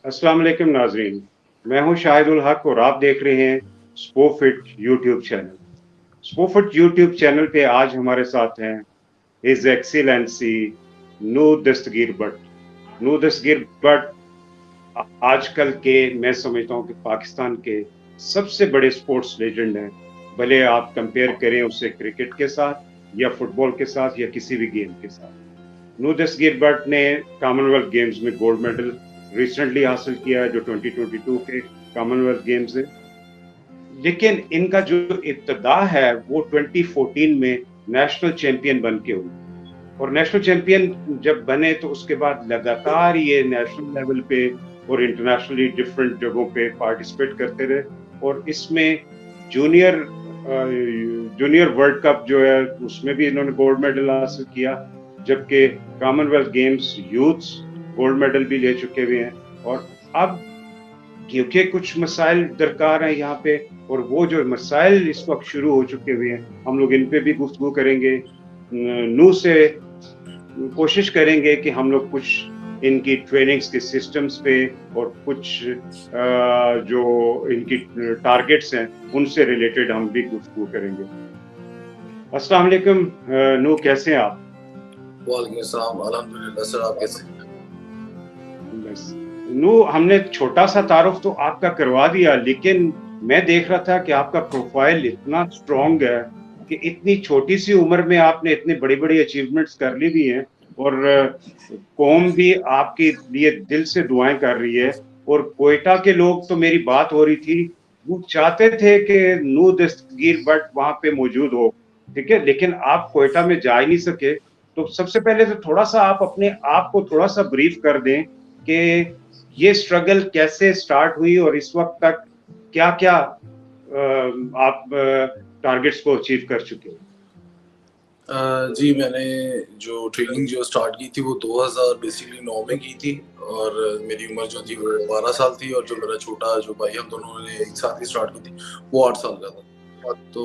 अस्सलाम वालेकुम नाजरीन। मैं हूं शाहिदुल हक और आप देख रहे हैं स्पोफिट यूट्यूब चैनल। स्पोफिट यूट्यूब चैनल पे आज हमारे साथ हैं हिज एक्सीलेंसी नू दस्तगीर भट्ट। नू दस्तगीर भट्ट आजकल के मैं समझता हूं कि पाकिस्तान के सबसे बड़े स्पोर्ट्स लेजेंड हैं। भले आप कंपेयर करें उससे क्रिकेट के साथ या फुटबॉल के साथ या किसी भी गेम के साथ। नू दस्तगीर भट्ट ने कॉमनवेल्थ गेम्स में गोल्ड मेडल रिसेंटली हासिल किया है, जो 2022 के कॉमनवेल्थ गेम्स है। लेकिन इनका जो इब्तदा है वो 2014 में नेशनल चैंपियन बन के हुई। और नेशनल चैंपियन जब बने तो उसके बाद लगातार ये नेशनल लेवल पे और इंटरनेशनली डिफरेंट जगहों पे पार्टिसिपेट करते रहे। और इसमें जूनियर जूनियर वर्ल्ड कप जो है उसमें भी इन्होंने गोल्ड मेडल हासिल किया, जबकि Commonwealth games youth gold medal भी ले चुके हुए हैं। और अब क्योंकि कुछ मसाइल दरकार हैं यहाँ पे, और वो जो मसाइल इस वक्त शुरू हो चुके हुए हैं हम लोग इन पे भी गुफ्तगू करेंगे। नू से कोशिश करेंगे कि हम लोग कुछ इनकी ट्रेनिंग्स के सिस्टम्स पे और कुछ जो इनकी टारगेट्स हैं उनसे रिलेटेड हम भी गुफ्तगू करेंगे। अस्सलाम वालेकुम नू, कैसे हैं आप? वालेकुम अस्सलाम, अल्हम्दुलिल्लाह सर, आप कैसे हैं? बस नू, हमने छोटा सा तारुफ तो आपका करवा दिया, लेकिन मैं देख रहा था कि आपका प्रोफाइल इतना स्ट्रॉन्ग है कि इतनी छोटी सी उम्र में आपने इतनी बड़ी बड़ी अचीवमेंट्स कर ली भी हैं। और कौम भी आपके लिए दिल से दुआएं कर रही है। और कोयटा के लोग तो, मेरी बात हो रही थी, वो चाहते थे कि नू दस्तगीर भट्ट वहां पे मौजूद हो, ठीक है, लेकिन आप कोयटा में जा ही नहीं सके। तो सबसे पहले तो थोड़ा सा आप अपने आप को थोड़ा सा ब्रीफ कर दें कि ये स्ट्रगल कैसे स्टार्ट हुई और इस वक्त तक क्या क्या आप टारगेट्स को अचीव कर चुके हो। जी, मैंने जो ट्रेनिंग जो स्टार्ट की थी वो 2000 बेसिकली 9 में की थी। और मेरी उम्र जो थी वो 12 साल थी, और जो मेरा छोटा जो भाई, हम दोनों ने एक साथ ही स्टार्ट की थी, वो 8 साल का था। तो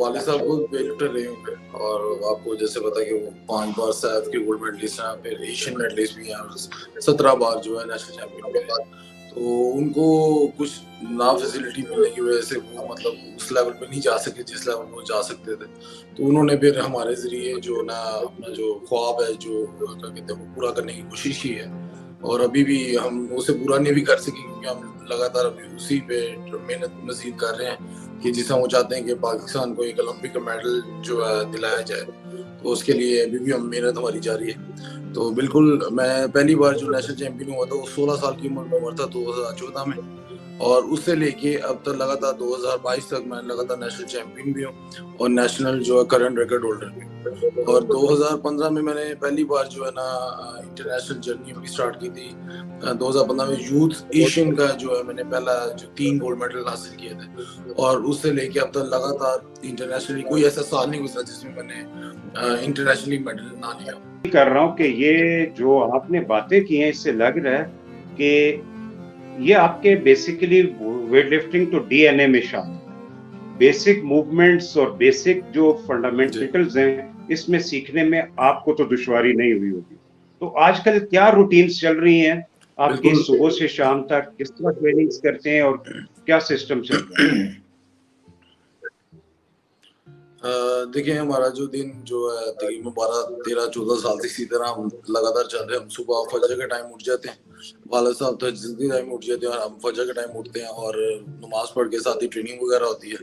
वालिद साहब अच्छा। खुद वेट लिफ्टर रहे होंगे, और आपको जैसे पता है कि वो 5 बार सैफ के गोल्ड मेडलिस्ट हैं, फिर एशियन मेडलिस्ट भी हैं, 17 बार जो है नेशनल चैंपियन भी हैं। तो उनको कुछ ना फैसिलिटी मिलने की वजह से वो मतलब उस लेवल पे नहीं जा सके जिस लेवल पे वो जा सकते थे। तो उन्होंने फिर हमारे ज़रिए जो ना अपना जो ख्वाब है, जो क्या कहते हैं, वो पूरा करने की कोशिश की है। और अभी भी हम उसे पूरा नहीं भी कर सके, क्योंकि हम लगातार अभी उसी पे मेहनत मज़ीद कर रहे हैं कि जिससे वो चाहते हैं कि पाकिस्तान को एक ओलंपिक का मेडल जो है दिलाया जाए। तो उसके लिए अभी भी हम मेहनत हमारी जारी है। तो बिल्कुल, मैं पहली बार जो नेशनल चैंपियन हुआ था वो 16 साल की उम्र में हुआ था, 2014 में। और उससे लेके अब तक लगातार 2022 तक मैं लगातार नेशनल चैंपियन भी हूँ, और नेशनल जो है करंट रिकॉर्ड होल्डर भी हूँ। और 2015 में मैंने पहली बार जो है ना इंटरनेशनल जर्नी अपनी स्टार्ट की थी। 2015 में यूथ एशियन का जो है मैंने पहला जो 3 गोल्ड मेडल हासिल किए थे। और उससे लेके अब तक लगातार इंटरनेशनली कोई ऐसा साल नहीं गुजरा जिसमें मैंने इंटरनेशनली मेडल ना लिया। कर रहा हूँ कि ये जो आपने बातें की हैं इससे लग रहा है कि ये आपके बेसिकली वेट लिफ्टिंग तो डीएनए में शामिल है। बेसिक मूवमेंट्स और बेसिक जो फंडामेंटल्स हैं इसमें सीखने में आपको तो दुश्वारी नहीं हुई होगी। तो आजकल क्या रूटीन्स चल रही हैं आपकी, बिल्कुल। सुबह से शाम तक किस तरह ट्रेनिंग्स करते हैं और क्या सिस्टम चल रहा है? देखिए, हमारा जो दिन जो है तकरीबन 12 13 14 साल से इसी तरह हम लगातार चल रहे हैं। हम सुबह फजर के टाइम उठ जाते हैं, वालिद साहब तो जल्दी टाइम उठ जाते हैं, और हम फजर के टाइम उठते हैं और नमाज पढ़ के साथ ही ट्रेनिंग वगैरह होती है।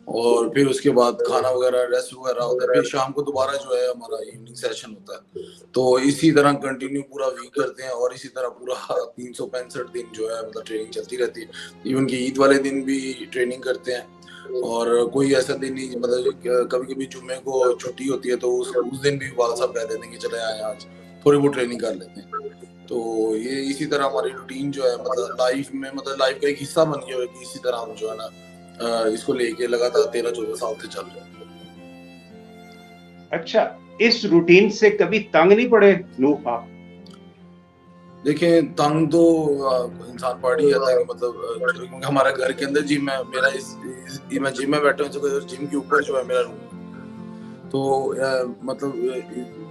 और फिर उसके बाद खाना वगैरह, रेस्ट वगैरह होता है। फिर शाम को दोबारा जो है हमारा इवनिंग सेशन होता है। तो इसी तरह कंटिन्यू पूरा वीक करते हैं, और इसी तरह पूरा 365 दिन जो है मतलब ट्रेनिंग चलती रहती है। इवन कि ईद वाले दिन भी ट्रेनिंग करते हैं। और कोई ऐसा दिन नहीं, मतलब कभी कभी जुम्मे को छुट्टी होती है तो उस दिन भी वाला साहब कह देते हैं कि चले आए आज थोड़ी बहुत ट्रेनिंग कर लेते हैं। तो ये इसी तरह हमारी रूटीन जो है मतलब लाइफ में, मतलब लाइफ का एक हिस्सा बन गया है कि इसी तरह हम जो है ना इसको लेके लगातार 13 14 साल से चल रहे हैं। अच्छा, इस रूटीन से कभी तंग नहीं पड़े नूह आप? देखिए, तंग तो इंसान पड़ ही जाता है कि मतलब क्योंकि हमारा घर के अंदर जिम है। मेरा मैं जिम में बैठा हूँ, तो जिम के ऊपर जो है मेरा रूम। तो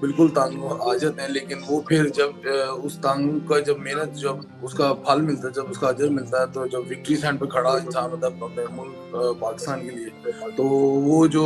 बिल्कुल तंग आ जाते हैं, लेकिन वो फिर जब उस तंग का जब मेहनत जब उसका फल मिलता है, जब उसका अजर मिलता है, तो जब विक्ट्री स्टैंड पे खड़ा इंसान होता है अपने मुल्क पाकिस्तान के लिए, तो वो जो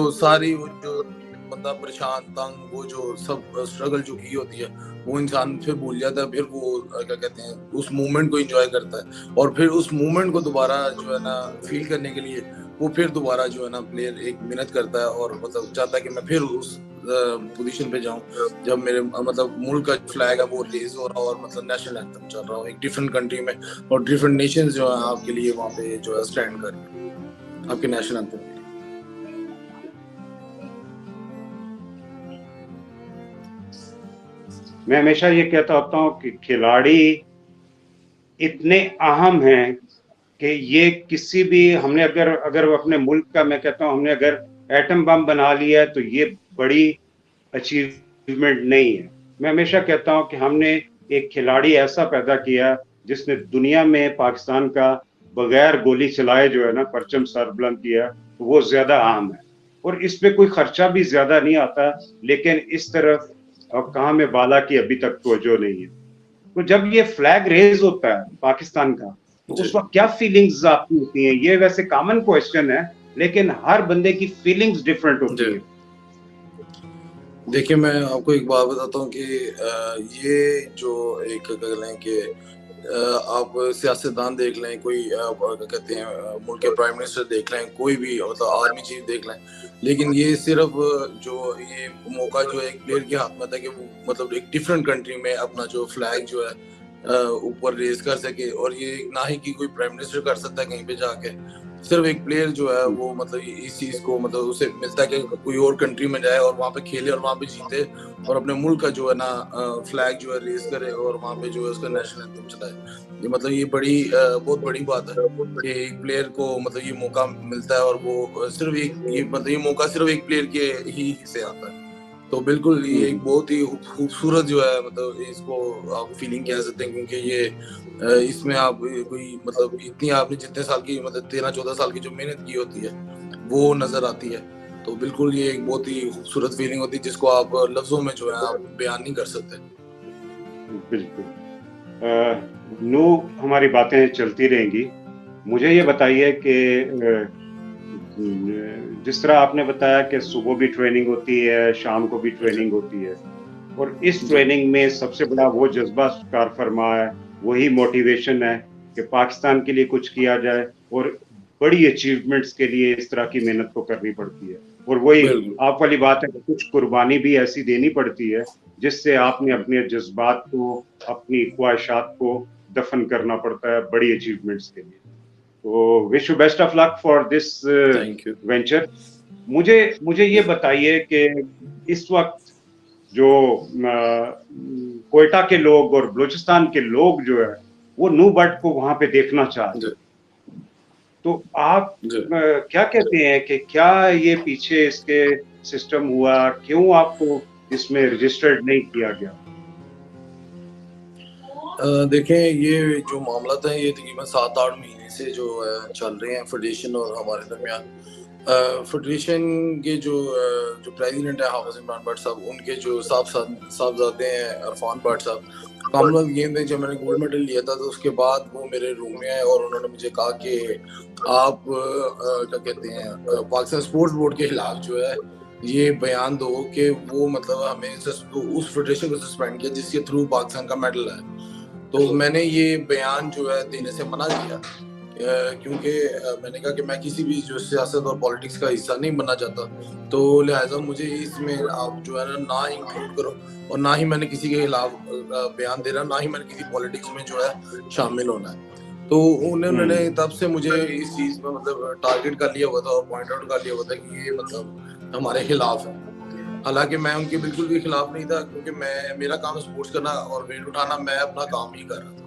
बंदा परेशान तंग वो जो सब स्ट्रगल जो की होती है वो इंसान फिर भूल जाता है, फिर वो क्या कहते हैं उस मूवमेंट को एंजॉय करता है, और फिर उस मूवमेंट को दोबारा जो है ना फील करने के लिए वो फिर दोबारा जो है ना प्लेयर एक मेहनत करता है और मतलब चाहता है कि मैं फिर उस पोजीशन पे जाऊं जब मेरे मुल्क का फ्लैग है वो रेज हो रहा हो और नेशनल एंथम चल रहा हो एक डिफरेंट कंट्री में, और डिफरेंट नेशंस जो है आपके लिए वहाँ पे जो है स्टैंड कर रही है आपके नेशनल एंथम के लिए। मैं हमेशा ये कहता होता हूँ कि खिलाड़ी इतने अहम हैं कि ये किसी भी हमने अगर अगर अपने मुल्क का, मैं कहता हूँ हमने अगर एटम बम बना लिया है तो ये बड़ी अचीवमेंट नहीं है। मैं हमेशा कहता हूँ कि हमने एक खिलाड़ी ऐसा पैदा किया जिसने दुनिया में पाकिस्तान का बगैर गोली चलाए जो है ना परचम सर बुलंद किया, तो वो ज्यादा अहम है। और इस पे कोई खर्चा भी ज्यादा नहीं आता, लेकिन इस तरफ अब कहाँ में बाला की अभी तक तवज्जो नहीं है। तो जब ये फ्लैग रेज होता है पाकिस्तान का, तो उस वक्त क्या फीलिंग्स आपकी होती हैं? ये वैसे कॉमन क्वेश्चन है, लेकिन हर बंदे की फीलिंग्स डिफरेंट होती है। देखिए मैं आपको एक बात बताता हूँ कि ये जो एक कह लें कि आप सियासतदान देख लें, कोई क्या कहते हैं मुल्क के प्राइम मिनिस्टर देख लें, कोई भी आर्मी चीफ देख लें, लेकिन ये सिर्फ जो ये मौका जो है एक प्लेयर के हाथ में था कि वो एक डिफरेंट कंट्री में अपना जो फ्लैग जो है ऊपर रेज कर सके, और ये ना ही कि कोई प्राइम मिनिस्टर कर सकता है कहीं पे जाके, सिर्फ एक प्लेयर जो है वो इस चीज को उसे मिलता है कि कोई और कंट्री में जाए और वहाँ पे खेले और वहाँ पे जीते और अपने मुल्क का जो है ना फ्लैग जो है रेज करे और वहाँ पे जो है उसका नेशनल एंथम चलाए। ये ये बड़ी बहुत बड़ी बात है कि एक प्लेयर को ये मौका मिलता है, और वो सिर्फ एक ये मौका सिर्फ एक प्लेयर के ही से आता है। तो बिल्कुल ये एक बहुत ही खूबसूरत जो है इसको आप फीलिंग कह सकते हैं, क्योंकि ये इसमें आप कोई इतनी आपने जितने साल की 13-14 साल की जो मेहनत की होती है वो नजर आती है। तो बिल्कुल ये एक बहुत ही खूबसूरत फीलिंग होती है जिसको आप लफ्जों में जो है आप बयान नहीं कर सकते। बिल्कुल। नू, हमारी बातें चलती रहेंगी। मुझे ये बताइए कि जिस तरह आपने बताया कि सुबह भी ट्रेनिंग होती है, शाम को भी ट्रेनिंग होती है, और इस ट्रेनिंग में सबसे बड़ा वो जज्बा कार फरमा है, वही मोटिवेशन है कि पाकिस्तान के लिए कुछ किया जाए, और बड़ी अचीवमेंट्स के लिए इस तरह की मेहनत तो करनी पड़ती है। और वही आप वाली बात है कि कुछ कुर्बानी भी ऐसी देनी पड़ती है जिससे आपने अपने जज्बात को, अपनी ख्वाहिशात को दफन करना पड़ता है बड़ी अचीवमेंट्स के लिए। तो wish you best of luck for this venture. मुझे ये बताइए कि इस वक्त जो कोयटा के लोग और बलूचिस्तान के लोग जो है वो नू बट को वहां पे देखना चाहते हैं, तो आप क्या कहते हैं कि क्या ये पीछे इसके सिस्टम हुआ, क्यों आपको इसमें रजिस्टर्ड नहीं किया गया? देखें, ये जो मामला था ये तकरीबन 7-8 महीने से जो चल रहे हैं फेडरेशन और हमारे दरमियान। फेडरेशन के जो प्रेसिडेंट है हाफिज इमरान भट्ट साहब, उनके जो साहबजादे हैं अरफान भट्ट साहब, कॉमनवेल्थ गेम में जब मैंने गोल्ड मेडल लिया था तो उसके बाद वो मेरे रूम में आए और उन्होंने मुझे कहा कि आप क्या कहते हैं पाकिस्तान स्पोर्ट्स बोर्ड के खिलाफ जो है ये बयान दो कि वो हमें उस फेडरेशन को सस्पेंड किया जिसके थ्रू पाकिस्तान का मेडल है। तो मैंने ये बयान जो है देने से मना किया, क्योंकि मैंने कहा कि मैं किसी भी जो सियासत और पॉलिटिक्स का हिस्सा नहीं बनना चाहता, तो लिहाजा मुझे इसमें आप जो है ना इंक्लूड करो, और ना ही मैंने किसी के खिलाफ बयान देना, ना ही मैंने किसी पॉलिटिक्स में जो है शामिल होना है। तो उन्होंने तब से मुझे इस चीज में टारगेट कर लिया हुआ था और पॉइंट आउट कर लिया हुआ था कि ये हमारे खिलाफ है। हालांकि मैं उनके बिल्कुल भी खिलाफ नहीं था, क्योंकि मेरा काम स्पोर्ट्स करना और वेट उठाना, मैं अपना काम ही कर रहा था।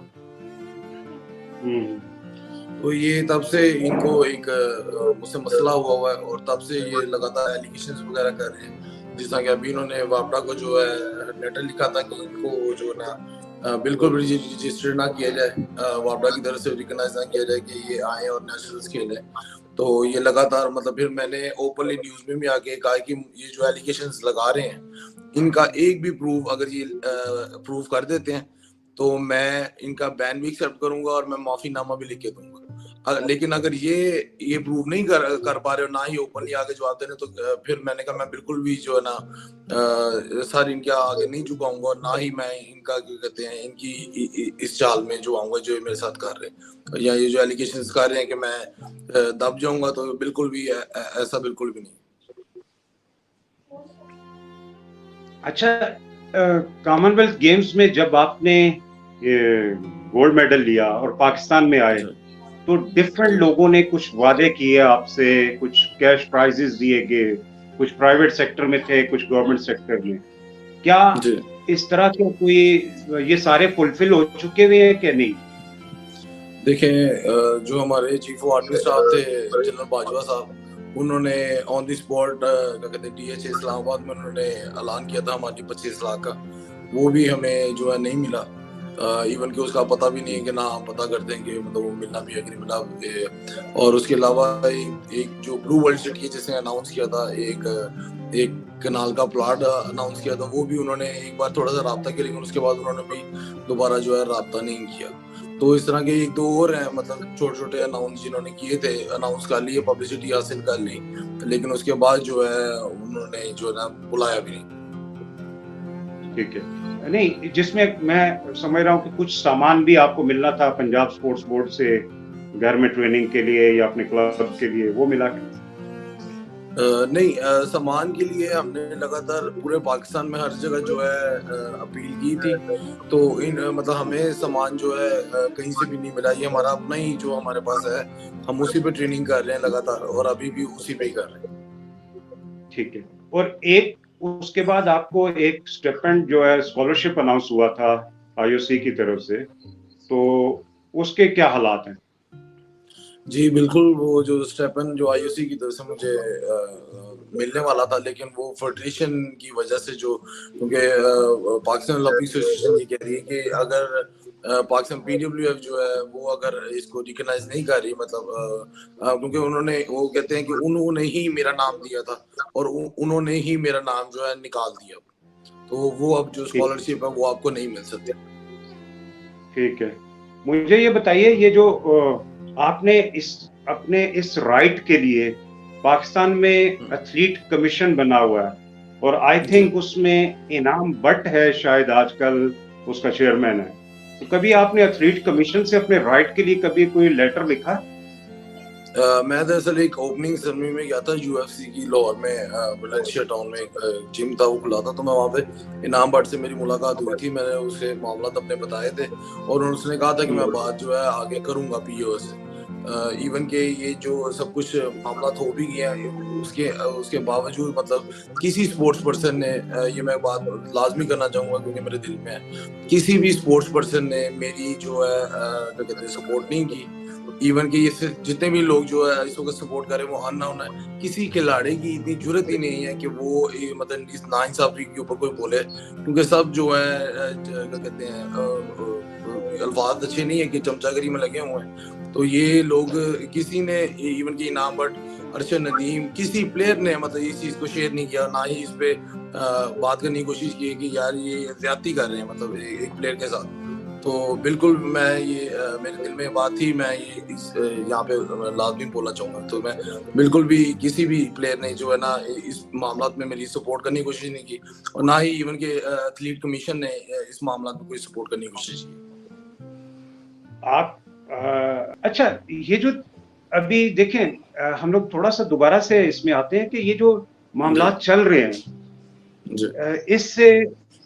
तो ये तब से इनको एक मुझसे मसला हुआ है, और तब से ये लगातार एलिगेशंस वगैरह कर रहे हैं। जिस तरह कि अभी इन्होंने वापडा को जो है लेटर लिखा था कि इनको जो ना बिल्कुल रजिस्टर ना किया जाए, वापडा की तरफ से रिकॉग्नाइज ना किया जाए कि ये आए और नेशनल्स खेले। तो ये लगातार मतलब फिर मैंने ओपनली न्यूज में भी आके कहा कि ये जो एलिगेशंस लगा रहे हैं इनका एक भी प्रूफ अगर ये प्रूफ कर देते हैं तो मैं इनका बैन भी एक्सेप्ट करूंगा और मैं माफीनामा भी लिख के दूंगा। लेकिन अगर ये प्रूव नहीं कर पा रहे हो ना ही ओपनली आगे जवाब दे रहे तो फिर मैंने कहा मैं बिल्कुल भी जो है ना सर इनके आगे नहीं झुकाऊंगा और ना ही मैं इनका क्या कहते हैं इनकी इस चाल में जो आऊंगा जो ये मेरे साथ कर रहे हैं या ये जो एलिगेशंस कर रहे हैं कि मैं दब जाऊंगा तो बिल्कुल भी ऐसा बिल्कुल भी नहीं। अच्छा, कॉमनवेल्थ गेम्स में जब आपने गोल्ड मेडल लिया और पाकिस्तान में आए तो डिफरेंट लोगों ने कुछ वादे किए आपसे, कुछ कैश प्राइजेस दिए गए, कुछ प्राइवेट सेक्टर में थे, कुछ गवर्नमेंट सेक्टर में। क्या इस तरह के कोई ये सारे फुलफिल हो चुके हुए हैं कि नहीं? देखें, जो हमारे चीफ ऑफ आर्मी स्टाफ थे जनरल बाजवा साहब, उन्होंने ऑन द स्पॉट क्या कहते हैं DHA इस्लामाबाद में उन्होंने ऐलान किया था हमारी 25 लाख का, वो भी हमें जो है नहीं मिला। इवन कि उसका पता भी नहीं है कि ना हम पता करते हैं कि मतलब वो मिलना भी है कि नहीं मिला। और उसके अलावा एक जो ब्लू वर्ल्ड सिटी जिसने अनाउंस किया था एक कनाल का प्लॉट अनाउंस किया था, वो भी उन्होंने एक बार थोड़ा सा राब्ता किया लेकिन उसके बाद उन्होंने भी दोबारा जो है राब्ता नहीं किया। तो इस तरह के एक दो और हैं मतलब छोटे छोटे अनाउंस जिन्होंने किए थे, अनाउंस कर लिए, पब्लिसिटी हासिल कर ली, लेकिन उसके बाद जो है उन्होंने जो है ना बुलाया भी नहीं। ठीक है, नहीं जिसमें मैं समझ रहा हूँ कि कुछ सामान भी आपको मिलना था पंजाब स्पोर्ट्स बोर्ड से घर में ट्रेनिंग के लिए या अपने क्लब के लिए, वो मिला? नहीं, सामान के लिए हमने लगातार पूरे पाकिस्तान में हर जगह जो है अपील की थी, तो मतलब हमें सामान जो है कहीं से भी नहीं मिला। ये हमारा अपना ही जो हमारे पास है, हम उसी पे ट्रेनिंग कर रहे हैं लगातार और अभी भी उसी पे ही कर रहे हैं। ठीक है, और एक उसके बाद आपको एक स्टिपेंड जो है स्कॉलरशिप अनाउंस हुआ था IOC की तरफ से, तो उसके क्या हालात हैं? जी बिल्कुल, वो जो स्टेपन जो IOC की तरफ से मुझे मिलने वाला था, लेकिन वो फेडरेशन की वजह से जो, क्योंकि पाकिस्तान ओलंपिक एसोसिएशन ये कह रही है कि अगर पाकिस्तान PWF जो है वो अगर इसको रिकॉग्नाइज नहीं कर रही, मतलब क्योंकि उन्होंने वो कहते हैं कि उन्होंने ही मेरा नाम दिया था और उन्होंने ही मेरा नाम जो है निकाल दिया, तो वो अब जो स्कॉलरशिप है वो आपको नहीं मिल सकती। ठीक है, मुझे ये बताइए, ये जो आपने अपने इस राइट के लिए पाकिस्तान में एथलीट कमीशन बना हुआ है और आई थिंक उसमें इनाम भट्ट है शायद आजकल उसका चेयरमैन है, तो कभी आपने एथलीट कमीशन से अपने राइट के लिए कभी कोई लेटर लिखा? मैं दरअसल एक ओपनिंग सेरेमनी में गया था UFC की लाहौर में, वैलेंसिया टाउन में एक जिम था वो खुला था, तो मैं वहाँ पे इनाम भट्ट से मेरी मुलाकात हुई थी। मैंने उसे मामला अपने बताए थे और उसने कहा था कि मैं बात जो है आगे करूंगा PO से। इवन के ये जो सब कुछ मामला हो भी गया उसके बावजूद मतलब किसी स्पोर्ट्स पर्सन ने, ये मैं बात लाजमी करना चाहूंगा क्योंकि मेरे दिल में है, किसी भी स्पोर्ट्स पर्सन ने मेरी जो है क्या कहते हैं सपोर्ट नहीं की। इवन कि ये जितने भी लोग जो है इस वक्त सपोर्ट करें वो अननोन है, किसी खिलाड़ी की इतनी जरूरत ही नहीं है कि वो मतलब इस नाइंसाफी के ऊपर कोई बोले, क्योंकि सब जो है क्या कहते हैं अल्फाज अच्छे नहीं है कि चमचागिरी में लगे हुए हैं। तो ये लोग किसी ने इवन कि इनाम भट्ट, अरशद नदीम, किसी प्लेयर ने मतलब इस चीज को शेयर नहीं किया, ना ही इस पे बात करने की कोशिश की कि यार ये ज्यादती कर रहे हैं मतलब एक प्लेयर के साथ। तो बिल्कुल मैं ये मेरे दिल में बात थी, मैं ये यहाँ पे लाजमी बोलना चाहूंगा। तो मैं बिल्कुल भी किसी भी प्लेयर ने जो है ना इस मामला में मेरी सपोर्ट करने की कोशिश नहीं की और ना ही इवन के एथलीट कमीशन ने इस मामला में कोई सपोर्ट करने की कोशिश की। आप अच्छा, ये जो अभी देखें हम लोग थोड़ा सा दोबारा से इसमें आते हैं कि ये जो मामला चल रहे हैं,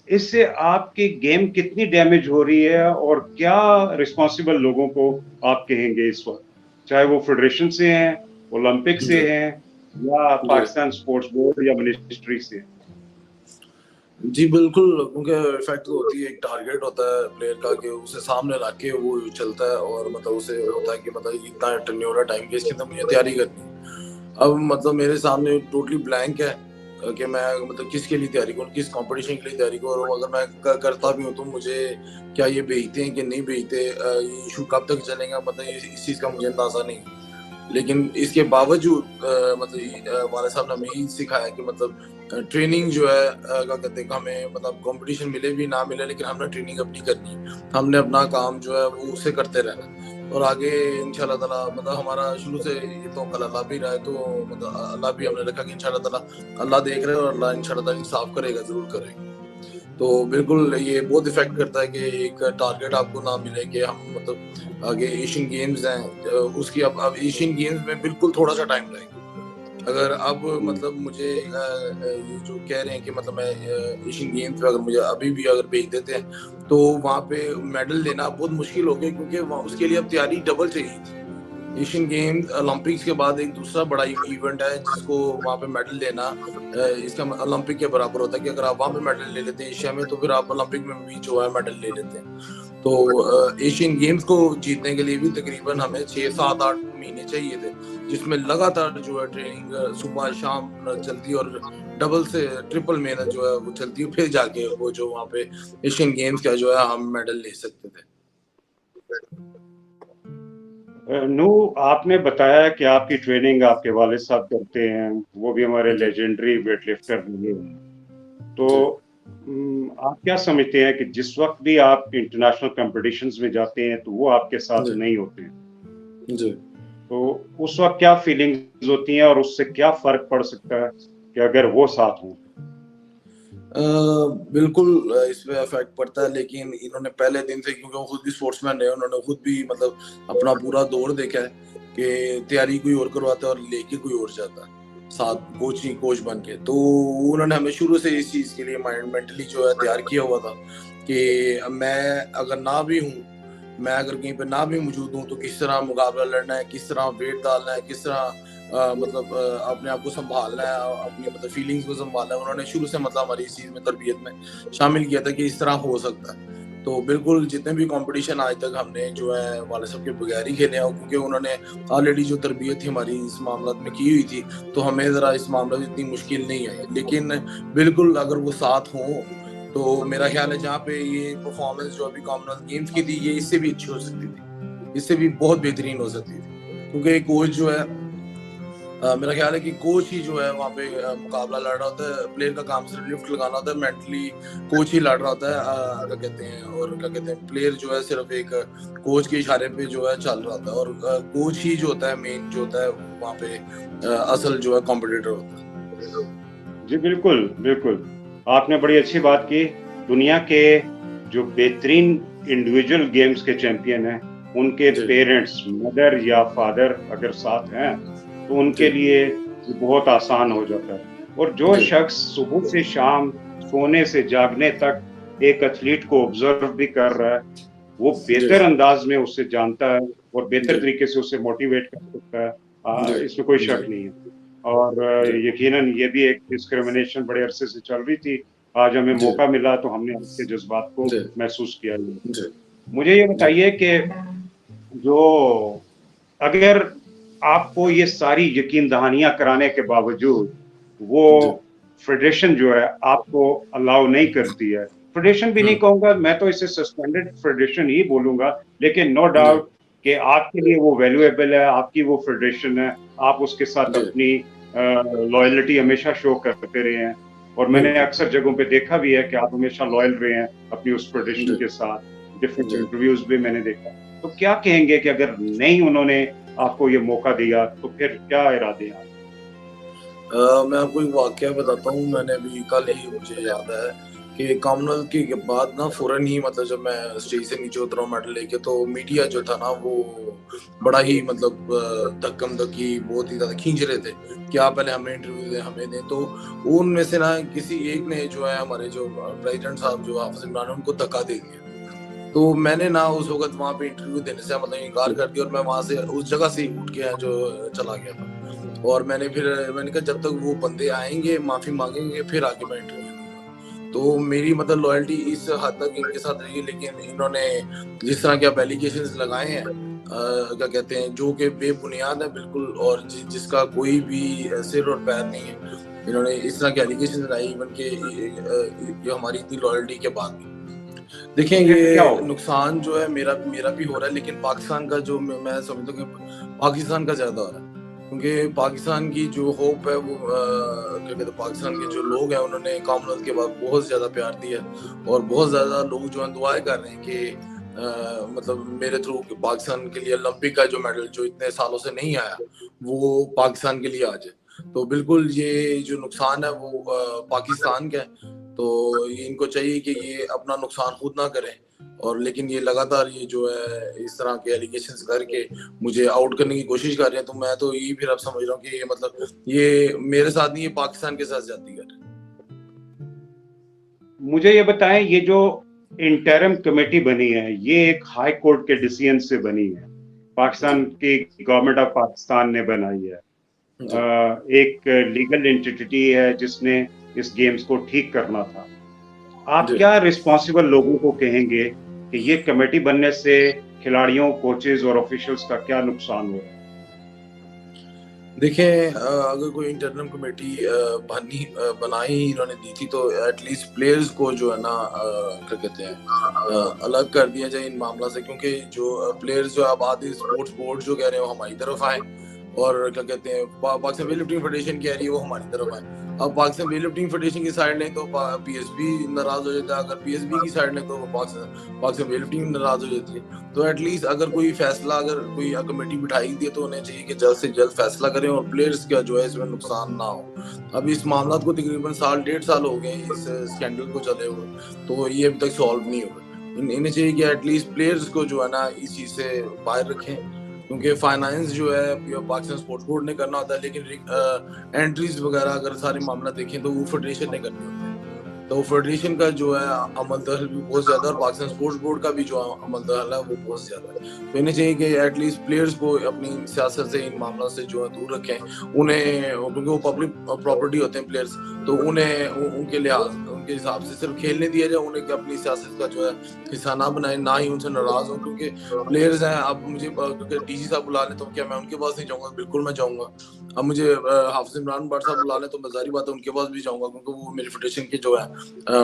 इससे आपकी गेम कितनी डैमेज हो रही है और क्या रिस्पॉन्सिबल लोगों को आप कहेंगे इस वक्त, चाहे वो फेडरेशन से हैं, ओलंपिक से हैं या पाकिस्तान स्पोर्ट्स बोर्ड या मिनिस्ट्री से? जी बिल्कुल, क्योंकि इफेक्ट तो होती है, एक टारगेट होता है प्लेयर का कि उसे सामने रख के वो चलता है और मतलब उसे होता है कि मतलब इतना टर्न्योवर है टाइम के, इसके अंदर मुझे तैयारी करनी है। अब मतलब मेरे सामने टोटली ब्लैंक है कि मैं मतलब किसके लिए तैयारी करूँ, किस कंपटीशन के लिए तैयारी करूँ। अगर मैं करता भी हूँ तो मुझे क्या ये भेजते हैं कि नहीं भेजते, ये इशू कब तक चलेगा, मतलब इस चीज़ का मुझे अंदाजा नहीं। लेकिन इसके बावजूद वाले साहब ने हमें यही सिखाया कि ट्रेनिंग जो है क्या कहते हैं कि हमें कंपटीशन मिले भी ना मिले, लेकिन हमने ट्रेनिंग अपनी करनी है, हमने अपना काम जो है वो उसे करते रहना और आगे इंशाल्लाह ताला हमारा शुरू से ये तो कल अल्लाह भी रहा है, तो अल्लाह भी हमने रखा कि इंशाल्लाह ताला अल्लाह देख रहे हैं और अल्लाह इंशाल्लाह ताला इंसाफ करेगा, जरूर करेगा। तो बिल्कुल ये बहुत इफेक्ट करता है कि एक टारगेट आपको ना मिले कि हम आगे एशियन गेम्स हैं, उसकी अब एशियन गेम्स में बिल्कुल थोड़ा सा टाइम लगेगा। अगर अब मुझे ये जो कह रहे हैं कि मैं एशियन गेम्स में अगर मुझे अभी भी अगर भेज देते हैं तो वहाँ पे मेडल लेना बहुत मुश्किल हो गया, क्योंकि उसके लिए अब तैयारी डबल चाहिए थी। एशियन गेम्स ओलंपिक्स के बाद एक दूसरा बड़ा इवेंट है जिसको वहाँ पे मेडल लेना इसका ओलंपिक के बराबर होता है कि अगर आप वहाँ पे मेडल ले लेते हैं एशिया में, तो फिर आप ओलंपिक में भी जो है मेडल ले लेते हैं। तो एशियन गेम्स को जीतने के लिए भी तकरीबन हमें 6-7-8 महीने चाहिए थे, जिसमें लगातार जो है ट्रेनिंग सुबह शाम चलती और डबल से ट्रिपल मेहनत जो है वो चलती है, फिर जाके वो जो वहाँ पे एशियन गेम्स का जो है हम मेडल ले सकते थे। नू, आपने बताया कि आपकी ट्रेनिंग आपके वालिद साहब करते हैं, वो भी हमारे लेजेंडरी वेटलिफ्टर रहे हैं। तो आप क्या समझते हैं कि जिस वक्त भी आप इंटरनेशनल कंपटीशंस में जाते हैं तो वो आपके साथ नहीं होते हैं, जी, तो उस वक्त क्या फीलिंग्स होती हैं और उससे क्या फर्क पड़ सकता है कि अगर वो साथ हों? बिल्कुल इसमें इफेक्ट पड़ता है, लेकिन इन्होंने पहले दिन से, क्योंकि वो खुद भी स्पोर्ट्समैन रहे, उन्होंने खुद भी अपना पूरा दौर देखा है कि तैयारी कोई और करवाता है और लेके कोई और जाता है साथ कोच बन के। तो उन्होंने हमें शुरू से इस चीज के लिए मेंटली जो है तैयार किया हुआ था कि मैं अगर ना भी हूँ, मैं अगर कहीं पे ना भी मौजूद हूँ, तो किस तरह मुकाबला लड़ना है, किस तरह वेट डालना है, किस तरह अपने आप को संभालना है, अपनी फीलिंग्स को संभालना है। उन्होंने शुरू से हमारी इस चीज में तरबियत में शामिल किया था कि इस तरह हो सकता है। तो बिल्कुल जितने भी कंपटीशन आज तक हमने जो है वाले सब के बगैर ही खेले हैं, क्योंकि उन्होंने ऑलरेडी जो तरबियत थी हमारी इस मामला में की हुई थी, तो हमें जरा इस मामले में इतनी मुश्किल नहीं आई। लेकिन बिल्कुल अगर वो साथ हों तो मेरा ख्याल है जहाँ पे ये परफॉर्मेंस जो अभी कॉमनवेल्थ गेम्स की थी, ये इससे भी अच्छी हो सकती थी, इससे भी बहुत बेहतरीन हो सकती थी, क्योंकि कोच जो है मेरा ख्याल है कि कोच ही जो है वहाँ पे मुकाबला लड़ रहा होता है। प्लेयर का काम सिर्फ लिफ्ट लगाना होता है, मेंटली कोच ही लड़ रहा होता है क्या कहते हैं, और क्या कहते हैं प्लेयर जो है सिर्फ एक कोच के इशारे पे जो है चल रहा होता है, और कोच ही जो होता है मेन जो होता है वहाँ पे असल जो है कॉम्पिटिटर होता है। जी बिल्कुल बिल्कुल, आपने बड़ी अच्छी बात की। दुनिया के जो बेहतरीन इंडिविजुअल गेम्स के चैंपियन हैं, उनके पेरेंट्स, मदर या फादर अगर साथ हैं तो उनके लिए बहुत आसान हो जाता है। और जो शख्स सुबह से शाम सोने से जागने तक एक एथलीट को ऑब्जर्व भी कर रहा है, वो बेहतर अंदाज में उससे जानता है और बेहतर तरीके से उसे मोटिवेट कर सकता है, इसमें कोई शक नहीं है। और यकीनन ये भी एक डिस्क्रिमिनेशन बड़े अरसे से चल रही थी, आज हमें मौका मिला तो हमने आपके जज्बात को महसूस किया। मुझे ये बताइए कि जो अगर आपको ये सारी यकीन दहानियां कराने के बावजूद वो फेडरेशन जो है आपको अलाउ नहीं करती है, फेडरेशन भी नहीं कहूंगा मैं, तो इसे सस्पेंडेड फेडरेशन ही बोलूंगा, लेकिन नो डाउट कि आपके लिए वो वैल्यूएबल है, आपकी वो फेडरेशन है, आप उसके साथ अपनी लॉयल्टी हमेशा शो करते रहे हैं, और मैंने अक्सर जगहों पे देखा भी है कि आप हमेशा लॉयल रहे हैं अपनी उस फेडरेशन के साथ, डिफरेंट इंटरव्यूज भी मैंने देखा। तो क्या कहेंगे कि अगर नहीं उन्होंने आपको ये मौका दिया तो फिर क्या इरादे हैं? मैं आपको एक वाकया बताता हूँ। मैंने अभी कल ही मुझे याद है कि कॉमनवेल्थ के बाद ना फौरन ही जब मैं स्टेज से नीचे उतरा मेडल लेके, तो मीडिया जो था ना वो बड़ा ही धक्कम धक्की बहुत ही ज्यादा खींच रहे थे कि आप पहले हमें इंटरव्यू दें, हमें दें। तो उनमें से ना किसी एक ने जो है हमारे जो प्रेसिडेंट साहब जो हाफिज इमरान, उनको धक्का दे दिया। तो मैंने ना उस वक्त वहाँ पे इंटरव्यू देने से इनकार कर दिया, और मैं वहां से उस जगह से उठ के जो चला गया था। और मैंने कहा जब तक वो बंदे आएंगे माफी मांगेंगे फिर आगे मैं इंटरव्यू दूंगा। तो मेरी लॉयल्टी इस हद तक इनके साथ रही, लेकिन इन्होंने जिस तरह के आप एलिगेशंस लगाए हैं क्या कहते हैं, जो कि बेबुनियाद है बिल्कुल, और जिसका कोई भी सिर और पैर नहीं है, इन्होंने इस तरह के एलिगेशन लगाए इवन के ये हमारी इतनी लॉयल्टी के बाद भी। देखिए तो फिर क्या ये होगा? नुकसान जो है मेरा मेरा भी हो रहा है, लेकिन पाकिस्तान का जो मैं समझता हूँ कि पाकिस्तान का ज़्यादा हो रहा है। क्योंकि पाकिस्तान की जो होप है वो क्या कहते हैं, पाकिस्तान के जो लोग हैं उन्होंने कॉमनवेल्थ के बाद बहुत ज़्यादा प्यार दिया है और बहुत ज़्यादा लोग जो हैं दुआएँ कर रहे हैं कि मतलब मेरे थ्रू पाकिस्तान के लिए ओलंपिक का जो मेडल जो इतने सालों से नहीं आया, वो पाकिस्तान के लिए आ जाए। तो बिल्कुल ये जो नुकसान है वो पाकिस्तान का है। तो ये इनको चाहिए कि ये अपना नुकसान खुद ना करें और लेकिन ये लगातार ये जो है इस तरह के एलिगेशंस करके मुझे आउट करने की कोशिश कर रहे हैं, तो मैं तो यही फिर अब समझ रहा हूँ कि ये मतलब ये मेरे साथ नहीं, ये पाकिस्तान के साथ ज्यादती कर रहे हैं। मुझे ये बताएं, ये जो इंटरिम कमेटी बनी है, ये एक हाई कोर्ट के डिसीजन से बनी है, जी पाकिस्तान की गवर्नमेंट ऑफ पाकिस्तान ने बनाई है। जी एक लीगल एंटिटी है जिसने इस गेम्स को ठीक करना था। आप जी। क्या रिस्पॉन्सिबल लोगों को कहेंगे कि ये कमेटी बनने से खिलाड़ियों, कोचेज और ऑफिशियल्स का क्या नुकसान हो रहा है? देखें अगर कोई इंटरनल कमेटी बनाई इन्होंने दी थी तो एटलीस्ट प्लेयर्स को जो है ना क्या कहते हैं अलग कर दिया जाए इन मामला से, क्योंकि जो प्लेयर्स जो अब आधे स्पोर्ट्स बोर्ड जो कह रहे हैं वो हमारी तरफ आए और क्या कहते हैं पाकिस्तान वेट लिफ्टिंग फेडरेशन कह रही है वो हमारी तरफ आए। अब पाकिस्तान वेट लिफ्टिंग फेडरेशन की साइड नहीं तो पीएसबी नाराज हो जाता है, अगर पीएसबी की साइड नहीं तो पाकिस्तान वेट लिफ्टिंग नाराज हो जाती है। तो एटलीस्ट अगर कोई फैसला अगर कोई कमेटी बिठाई दी है तो उन्हें चाहिए कि जल्द से जल्द फैसला करें और प्लेयर्स का जो है इसमें नुकसान ना हो। अब इस मामला को तकरीबन साल 1.5 साल हो गए इस स्कैंडल को चले हुए, तो ये अभी तक सॉल्व नहीं हुआ। इन्हें चाहिए कि एटलीस्ट प्लेयर्स को जो है ना इस चीज से बाहर रखें, क्योंकि फाइनेंस जो है पाकिस्तान स्पोर्ट्स बोर्ड ने करना होता है, लेकिन एंट्रीज वगैरह अगर सारे मामला देखें तो वो फेडरेशन ने करनी होती है। तो फेडरेशन का जो है अमल दखल भी बहुत ज्यादा है और पाकिस्तान स्पोर्ट्स बोर्ड का भी जो अमल दखल है वो बहुत ज्यादा है। तो इन्हें चाहिए कि एटलीस्ट प्लेयर्स को अपनी सियासत से इन मामलों से जो है दूर रखें उन्हें, क्योंकि वो पब्लिक प्रॉपर्टी होते हैं प्लेयर्स, तो उन्हें उनके लिहाज उनके हिसाब से सिर्फ खेलने दिया जाए, उन्हें अपनी सियासत का जो है हिस्सा ना बनाए, ना ही उनसे नाराज हो। क्योंकि प्लेयर्स हैं, अब मुझे क्योंकि डीसी साहब बुला लें तो क्या मैं उनके पास नहीं जाऊंगा? बिल्कुल मैं जाऊंगा। अब मुझे हाफिज इमरान भट्ट साहब बुला लें तो मैं जारी बात है उनके पास भी जाऊंगा, क्योंकि वो मेरी फेडरेशन के जो है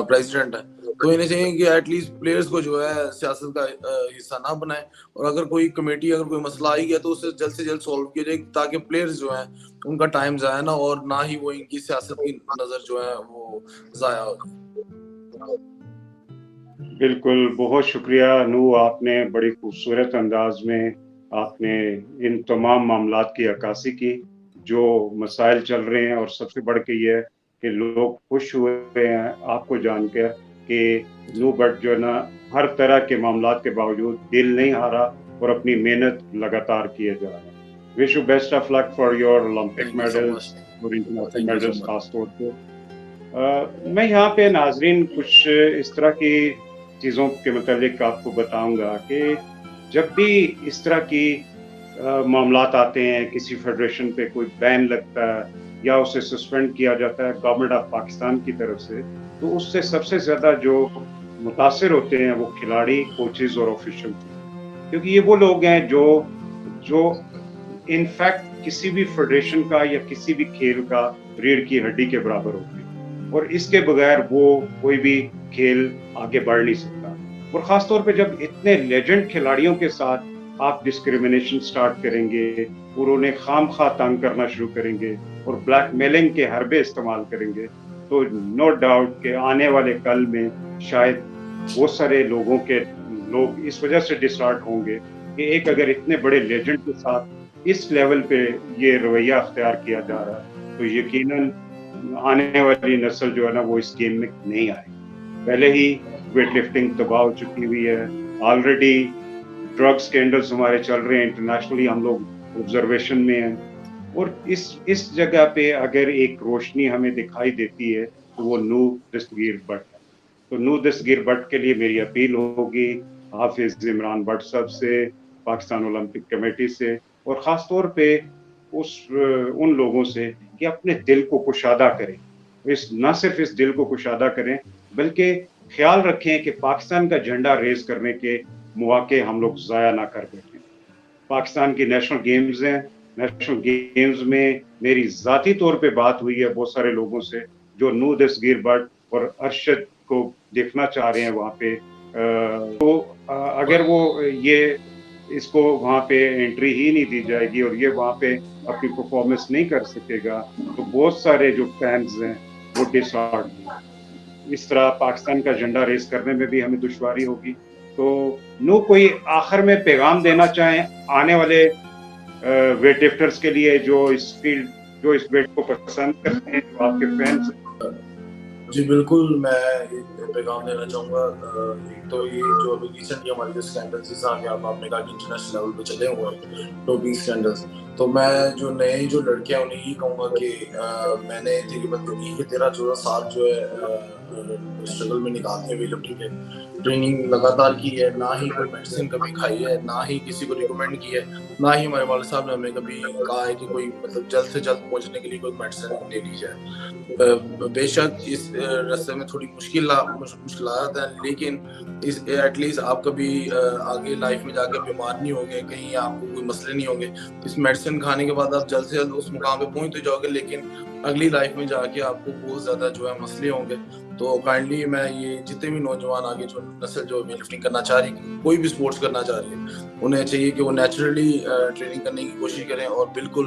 प्रेसिडेंट है। तो इन्हें चाहिए कि एटलीस्ट प्लेयर्स को जो है सियासत का हिस्सा ना बनाए और अगर कोई कमेटी अगर कोई मसला आई गया तो उसे जल्द से जल्द सॉल्व किया जाए, ताकि प्लेयर्स जो हैं उनका टाइम जाया ना और ना ही वो इनकी सियासत की नजर जो है वो जाया हो जाए। बिल्कुल, बहुत शुक्रिया नू, आपने बड़ी खूबसूरत अंदाज में आपने इन तमाम मामलात की अक्कासी की, जो मसाइल चल रहे हैं, और सबसे बढ़ के ये है कि लोग खुश हुए हैं आपको जानकर कि नू भट्ट जो है ना हर तरह के मामलात के बावजूद दिल नहीं हारा और अपनी मेहनत लगातार किए जा रहे हैं। Wish you best of luck for your Olympic thank you so medals much. और international thank you so medals much. खास तौर पे। मैं यहाँ पे नाजरीन कुछ इस तरह की चीज़ों के मुतालिक आपको बताऊंगा कि जब भी इस तरह की मामलात आते हैं, किसी फेडरेशन पे कोई बैन लगता है या उसे सस्पेंड किया जाता है गवर्नमेंट ऑफ पाकिस्तान की तरफ से, तो उससे सबसे ज़्यादा जो मुतासिर होते हैं वो खिलाड़ी, कोचेज और ऑफिशियल, क्योंकि ये वो लोग हैं जो जो इनफैक्ट किसी भी फेडरेशन का या किसी भी खेल का रीढ़ की हड्डी के बराबर होते हैं, और इसके बगैर वो कोई भी खेल आगे बढ़ नहीं सकता। और खास तौर पे जब इतने लेजेंड खिलाड़ियों के साथ आप डिस्क्रिमिनेशन स्टार्ट करेंगे और उन्हें खाम खा तंग करना शुरू करेंगे और ब्लैकमेलिंग के हरबे इस्तेमाल करेंगे, तो नो डाउट कि आने वाले कल में शायद बहुत सारे लोग इस वजह से डिसहार्ट होंगे कि एक अगर इतने बड़े लेजेंड के साथ इस लेवल पे ये रवैया अख्तियार किया जा रहा है, तो यकीनन आने वाली नस्ल जो है ना वो इस गेम में नहीं आएगी। पहले ही वेट लिफ्टिंग तबाह हो चुकी हुई है, ऑलरेडी ड्रग स्कैंडल्स हमारे चल रहे हैं, इंटरनेशनली हम लोग ऑब्जर्वेशन में हैं, और इस जगह पे अगर एक रोशनी हमें दिखाई देती है तो वो नूर दस्तगीर भट्ट है। तो नूर दस्तगीर भट्ट के लिए मेरी अपील होगी हाफिज इमरान भट्ट साहब से, पाकिस्तान ओलंपिक कमेटी से, और ख़ास तौर पे उन लोगों से कि अपने दिल को कुशादा करें। न सिर्फ इस दिल को कुशादा करें, बल्कि ख्याल रखें कि पाकिस्तान का झंडा रेज़ करने के मौके हम लोग ज़ाया ना कर बैठें। पाकिस्तान की नेशनल गेम्स हैं, नेशनल गेम्स में मेरी ज़ाती तौर पे बात हुई है बहुत सारे लोगों से, जो नूर दस्तगीर भट्ट और अरशद को देखना चाह रहे हैं वहाँ पे अगर वो ये इसको वहाँ पे एंट्री ही नहीं दी जाएगी और ये वहाँ पे अपनी परफॉर्मेंस नहीं कर सकेगा, तो बहुत सारे जो फैंस हैं वो डिसहार्ट होंगे। इस तरह पाकिस्तान का झंडा रेस करने में भी हमें दुश्वारी होगी। तो नो कोई आखिर में पैगाम देना चाहें आने वाले वेट लिफ्टर्स के लिए जो इस वेट को पसंद करते हैं, जो आपके फैंस हैं? जी बिल्कुल, मैं एक पैगाम देना चाहूँगा। एक तो ये जो अभी रिसेंटली हमारे जो स्कैंडल्स जैसा कि आपने कहा कि इंटरनेशनल लेवल पे चले हुए हैं डोपिंग स्कैंडल्स, तो मैं जो नए जो लड़के हैं उन्हें यही कहूँगा कि मैंने तकरीबन 13-14 साल जो है स्ट्रगल में निकालते हुए लिफ्टिंग के ट्रेनिंग लगातार की है, ना ही कोई मेडिसिन कभी खाई है, ना ही किसी को रिकमेंड की है, ना ही हमारे वालिद साहब ने हमें कभी कहा है कि कोई मतलब जल्द से जल्द पहुँचने के लिए कोई मेडिसिन ले ली जाए। बेशक इस रास्ते में थोड़ी मुश्किलात हैं, लेकिन इस एटलीस्ट आप कभी आगे लाइफ में जाके बीमार नहीं होंगे, कहीं आपको कोई मसले नहीं होंगे। इस मेडिसिन खाने के बाद आप जल्द से जल्द उस मुकाम पे पहुँच तो जाओगे, लेकिन अगली लाइफ में जाके आपको बहुत ज़्यादा जो है मसले होंगे। तो काइंडली मैं ये जितने भी नौजवान आगे जो नस्ल जो वेट लिफ्टिंग करना चाह रही है, कोई भी स्पोर्ट्स करना चाह रही है, उन्हें चाहिए कि वो नेचुरली ट्रेनिंग करने की कोशिश करें और बिल्कुल